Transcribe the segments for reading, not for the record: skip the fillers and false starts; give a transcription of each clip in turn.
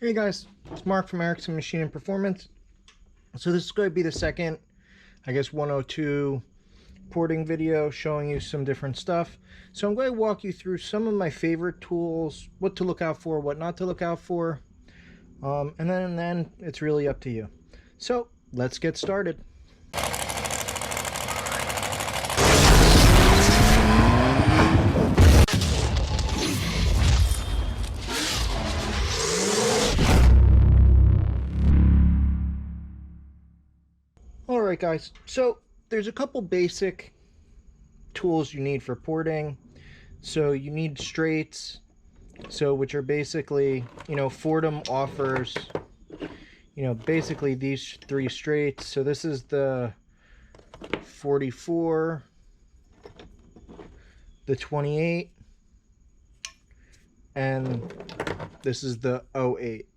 Hey guys, it's Mark from Erickson Machine and Performance. So this is going to be the second, 102 porting video showing you some different stuff. So I'm going to walk you through some of my favorite tools, what to look out for, what not to look out for, and then it's really up to you. So let's get started. Alright guys, so there's a couple basic tools you need for porting. So you need straights, which are basically, Fordham offers, basically these three straights. So this is the 44, the 28, and this is the 08.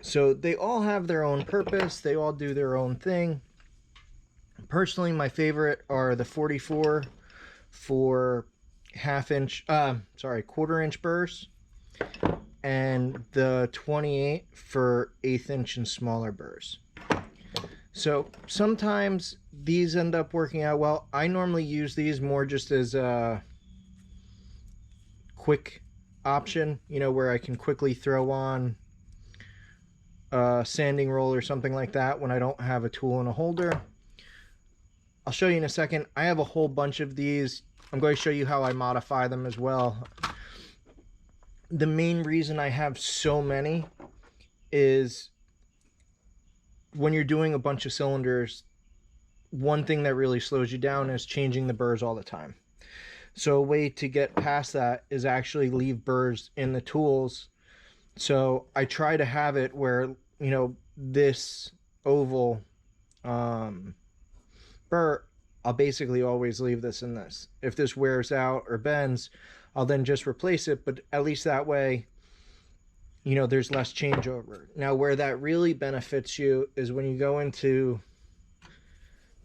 So they all have their own purpose. They all do their own thing. Personally, my favorite are the 44 for quarter-inch burrs, and the 28 for 1/8 inch and smaller burrs. So sometimes these end up working out well. I normally use these more just as a quick option, where I can quickly throw on a sanding roll or something like that when I don't have a tool and a holder. I'll show you in a second. I have a whole bunch of these. I'm going to show you how I modify them as well. The main reason I have so many is when you're doing a bunch of cylinders, one thing that really slows you down is changing the burrs all the time. So a way to get past that is actually leave burrs in the tools. So I try to have it where, this oval burr, I'll basically always leave this in this. If this wears out or bends, I'll then just replace it, but at least that way, there's less changeover. Now, where that really benefits you is when you go into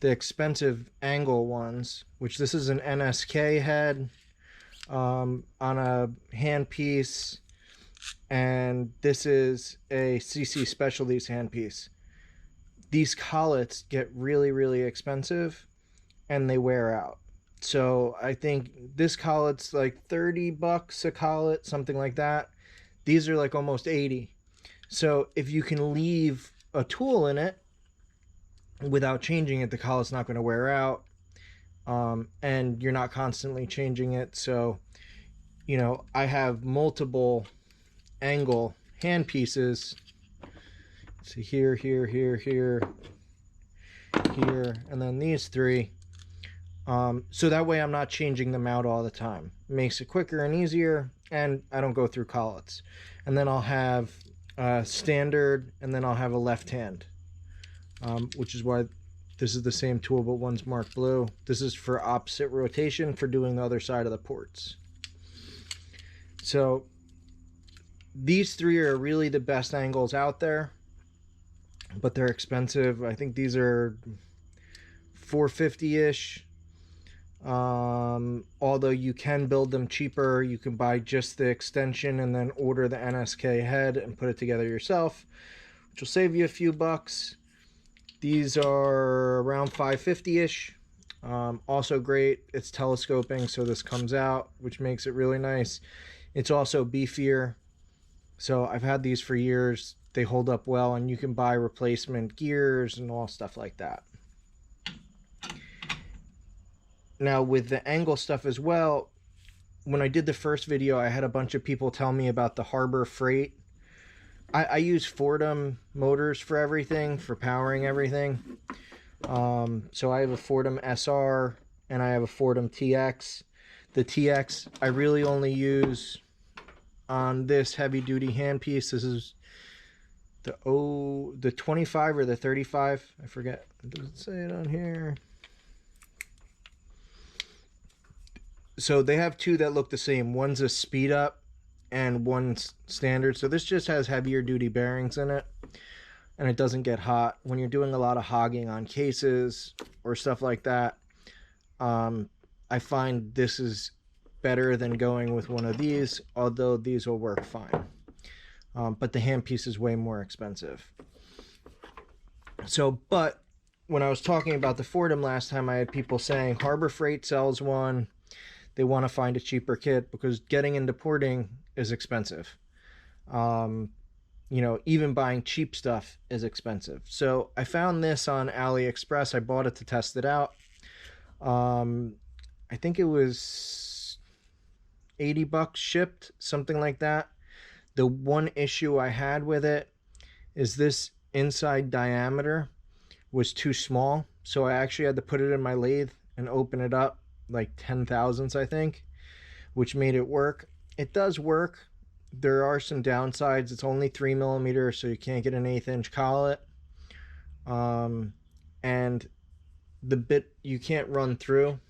the expensive angle ones, which this is an NSK head on a handpiece, and this is a CC Specialties handpiece. These collets get really, really expensive and they wear out. So I think this collet's like 30 bucks a collet, something like that. These are like almost 80. So if you can leave a tool in it without changing it, the collet's not going to wear out, and you're not constantly changing it. So, I have multiple angle hand pieces. So here, and then these three. So that way I'm not changing them out all the time. It makes it quicker and easier, and I don't go through collets. And then I'll have standard, and then I'll have a left hand, which is why this is the same tool, but one's marked blue. This is for opposite rotation for doing the other side of the ports. So these three are really the best angles out there, but they're expensive. I think these are $450-ish. Although you can build them cheaper. You can buy just the extension and then order the NSK head and put it together yourself, which will save you a few bucks. These are around $550-ish. Also great. It's telescoping, so this comes out, which makes it really nice. It's also beefier. So I've had these for years. They hold up well, and you can buy replacement gears and all stuff like that. Now with the angle stuff as well, when I did the first video, I had a bunch of people tell me about the Harbor Freight. I use Fordham motors for everything, for powering everything. So I have a Fordham SR and I have a Fordham TX. The TX I really only use on this heavy duty handpiece. This is the 25 or the 35. I forget. Does it say it on here? So they have two that look the same. One's a speed up and one's standard. So this just has heavier duty bearings in it, and it doesn't get hot. When you're doing a lot of hogging on cases or stuff like that, I find this is better than going with one of these, although these will work fine. but the handpiece is way more expensive. So, but when I was talking about the Fordham last time, I had people saying Harbor Freight sells one. They want to find a cheaper kit because getting into porting is expensive. You know, even buying cheap stuff is expensive. So I found this on AliExpress. I bought it to test it out. I think it was 80 bucks shipped, something like that. The one issue I had with it is this inside diameter was too small, so I actually had to put it in my lathe and open it up like 10 thousandths, I think, which made it work. It does work. There are some downsides. It's only 3 millimeters, so you can't get an 1/8 inch collet, and the bit you can't run through.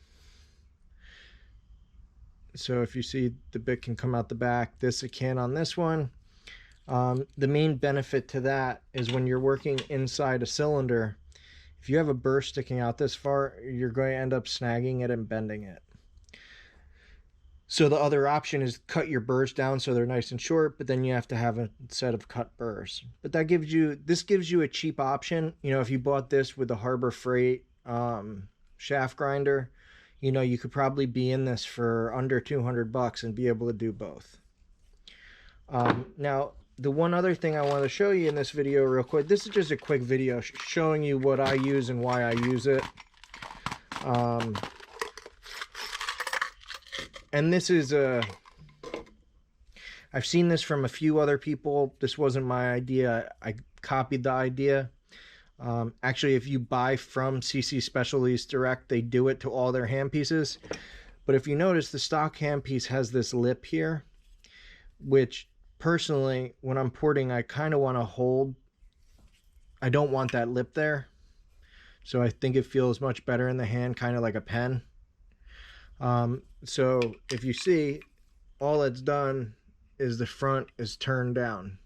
So if you see, the bit can come out the back. This it can on this one. The main benefit to that is when you're working inside a cylinder, if you have a burr sticking out this far, you're going to end up snagging it and bending it. So the other option is cut your burrs down so they're nice and short, but then you have to have a set of cut burrs. But that gives you, this gives you a cheap option. You know, if you bought this with the Harbor Freight shaft grinder, you know, you could probably be in this for under 200 bucks and be able to do both. Now, the one other thing I want to show you in this video real quick, this is just a quick video showing you what I use and why I use it. And this is I've seen this from a few other people. This wasn't my idea. I copied the idea. Actually, if you buy from CC Specialties Direct, they do it to all their handpieces. But if you notice, the stock handpiece has this lip here, which personally, when I'm porting, I kind of want to hold. I don't want that lip there. So I think it feels much better in the hand, kind of like a pen. So if you see, all it's done is the front is turned down.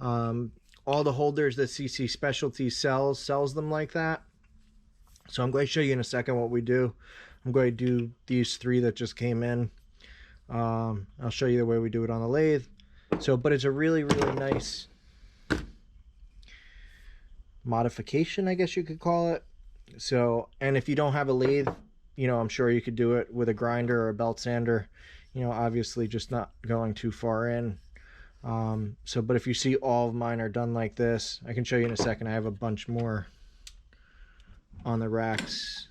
All the holders that CC Specialties sells them like that. So I'm going to show you in a second what we do. I'm going to do these three that just came in. I'll show you the way we do it on the lathe. So, but it's a really, really nice modification, I guess you could call it. So, and if you don't have a lathe, you know, I'm sure you could do it with a grinder or a belt sander, you know, obviously just not going too far in. So, but if you see, all of mine are done like this. I can show you in a second. I have a bunch more on the racks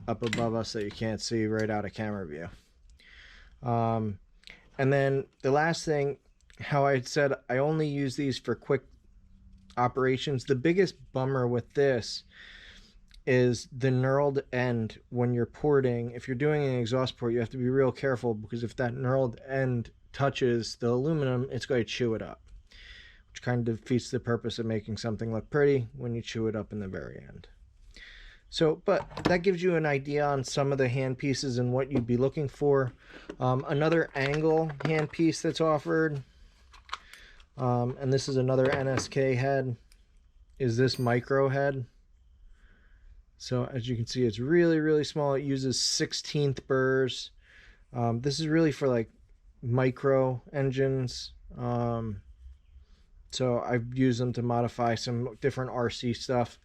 up above us that you can't see right out of camera view. And then the last thing, how I said I only use these for quick operations. The biggest bummer with this is the knurled end when you're porting. If you're doing an exhaust port, you have to be real careful, because if that knurled end touches the aluminum, it's going to chew it up, which kind of defeats the purpose of making something look pretty when you chew it up in the very end. So, but that gives you an idea on some of the hand pieces and what you'd be looking for. Another angle hand piece that's offered, and this is another NSK head, is this micro head. So as you can see, it's really, really small. It uses 16th burrs. This is really for like micro engines. So I've used them to modify some different RC stuff,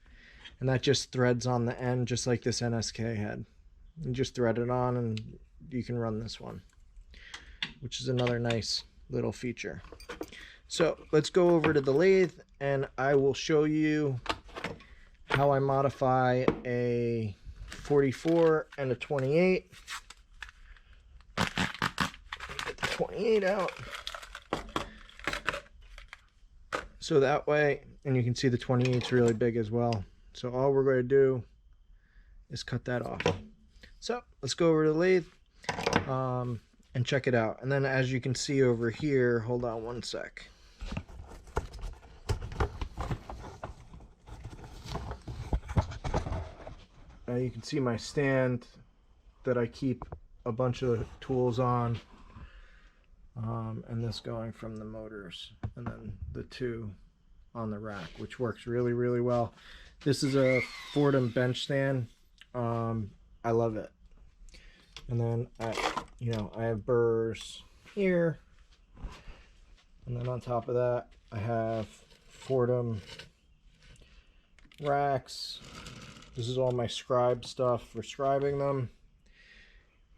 and that just threads on the end, just like this NSK head. You just thread it on and you can run this one, which is another nice little feature. So let's go over to the lathe and I will show you how I modify a 44 and a 28. Get the 28 out. So that way, and you can see the 28 is really big as well. So all we're going to do is cut that off. So let's go over to the lathe and check it out. And then as you can see over here, hold on one sec. Now you can see my stand that I keep a bunch of tools on, and this going from the motors, and then the two on the rack, which works really, really well. This is a Fordham bench stand. I love it. And then I have burrs here. And then on top of that, I have Fordham racks. This is all my scribe stuff for scribing them.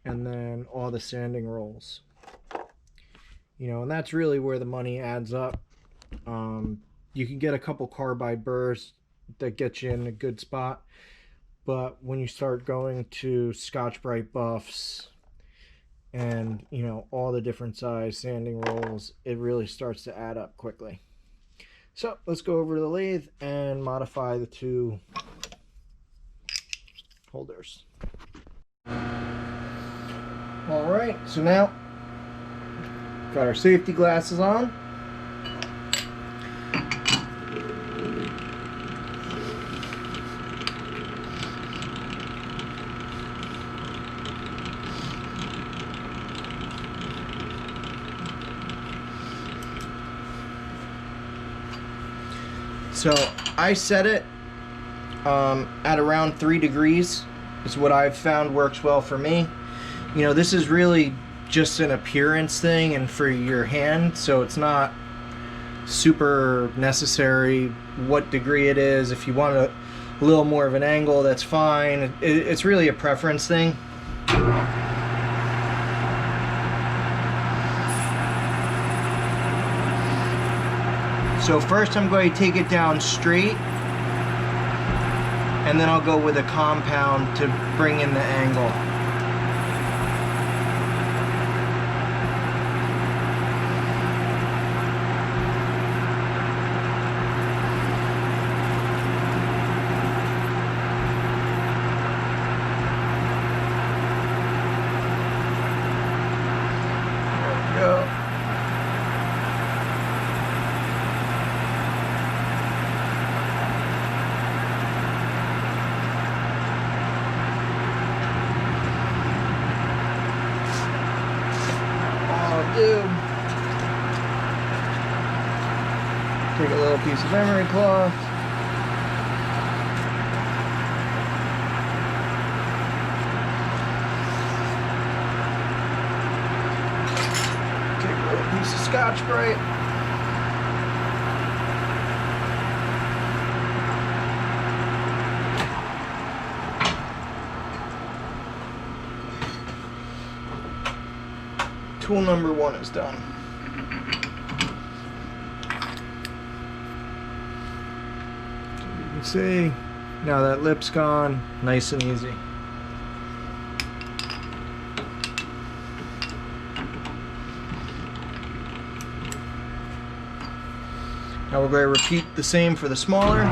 And then all the sanding rolls. You know, and that's really where the money adds up. You can get a couple carbide burrs that get you in a good spot. But when you start going to Scotch-Brite buffs and, you know, all the different size sanding rolls, it really starts to add up quickly. So let's go over to the lathe and modify the two holders. All right, so now got our safety glasses on. So I set it at around 3 degrees. Is what I've found works well for me. You know, this is really just an appearance thing and for your hand, so it's not super necessary what degree it is. If you want a little more of an angle, that's fine. It's really a preference thing. So first I'm going to take it down straight, and then I'll go with a compound to bring in the angle. Take a little piece of emery cloth. Take a little piece of Scotch-Brite. Tool number 1 is done. See, now that lip's gone, nice and easy. Now we're going to repeat the same for the smaller.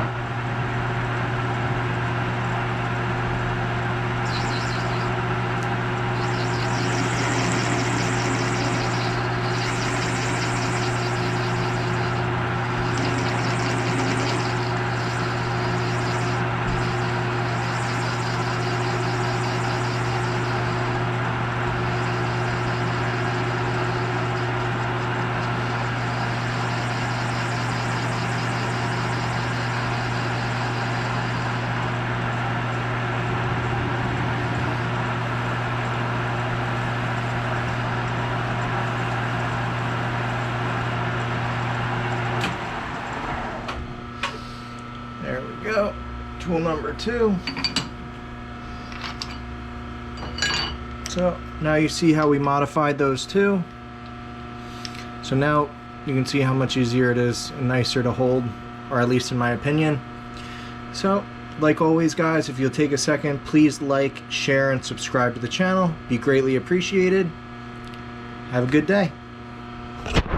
There we go. Tool number 2. So now you see how we modified those two. So now you can see how much easier it is and nicer to hold, or at least in my opinion. So like always guys, if you'll take a second, please like, share, and subscribe to the channel. Be greatly appreciated. Have a good day.